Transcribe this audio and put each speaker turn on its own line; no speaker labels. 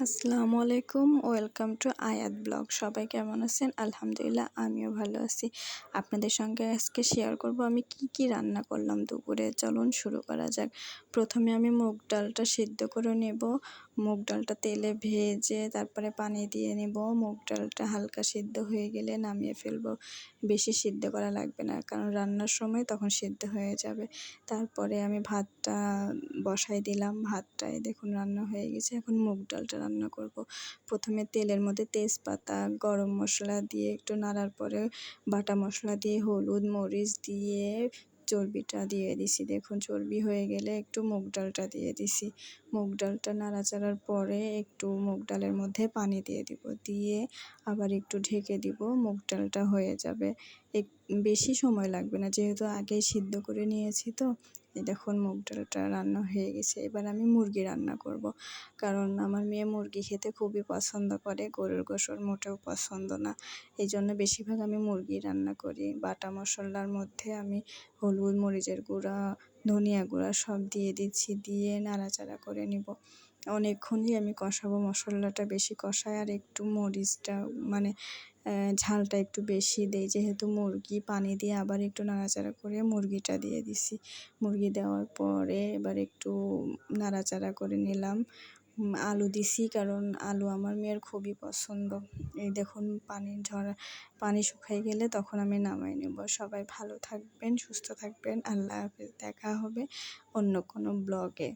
আসসালামু আলাইকুম, welcome to আয়াত ব্লগ। সবাই কেমন আছেন? আলহামদুলিল্লাহ, আমিও ভালো আছি। আপনাদের সঙ্গে আজকে শেয়ার করব আমি কি রান্না করলাম দুপুরে। চলুন শুরু করা যাক। প্রথমে আমি মুগ ডালটা সিদ্ধ করে নেব। মুগ ডালটা তেলে ভেজে তারপরে পানি দিয়ে নেব। মুগ ডালটা হালকা সিদ্ধ হয়ে গেলে নামিয়ে ফেলব। বেশি সিদ্ধ করা লাগবে না, কারণ রান্নার সময় তখন সিদ্ধ হয়ে যাবে। তারপরে আমি ভাতটা বসাই দিলাম। ভাতটাই দেখুন রান্না হয়ে গেছে। এখন মুগ ডালটা রান্না করব। প্রথমে তেলের মধ্যে তেজপাতা, গরম মশলা দিয়ে একটু নাড়ার পরে বাটা মশলা দিয়ে হলুদ মরিচ দিয়ে চর্বিটা দিয়ে দিছি। দেখুন চর্বি হয়ে গেলে একটু মুগ ডালটা দিয়ে দিছি। মুগ ডালটা নাড়াচাড়ার পরে একটু মুগ ডালের মধ্যে পানি দিয়ে দিব, দিয়ে আবার একটু ঢেকে দিব। মুগ ডালটা হয়ে যাবে। বেশি সময় লাগবে না, যেহেতু আগেই সিদ্ধ করে নিয়েছি। তো এই দেখুন মুগ ডালটা রান্না হয়ে গেছে। এবার আমি মুরগি রান্না করব, কারণ আমার মেয়ে মুরগি খেতে খুবই পছন্দ করে, গরুর গোশত মোটেও পছন্দ না। এই জন্য বেশিরভাগ আমি মুরগি রান্না করি। বাটা মশলার মধ্যে আমি হলুদ মরিচের গুঁড়া ধনিয়া গুঁড়া সব দিয়ে দিচ্ছি, দিয়ে নাড়াচাড়া করে নিব। অনেকক্ষণই আমি কষাবো। মশলাটা বেশি কষায় আর একটু মরিচটা মানে ঝালটা একটু বেশি দেই, যেহেতু মুরগি। পানি দিয়ে আবার একটু নাড়াচাড়া করে মুরগিটা দিয়ে দিছি। মুরগি দেওয়ার পরে এবার একটু নাড়াচাড়া করে নিলাম। আলু দিছি, কারণ আলু আমার মেয়ের খুবই পছন্দ। এই দেখুন পানি শুকিয়ে গেলে তখন আমি নামাই নেব। সবাই ভালো থাকবেন, সুস্থ থাকবেন। আল্লাহ হাফেজ। দেখা হবে অন্য কোনো ব্লগে।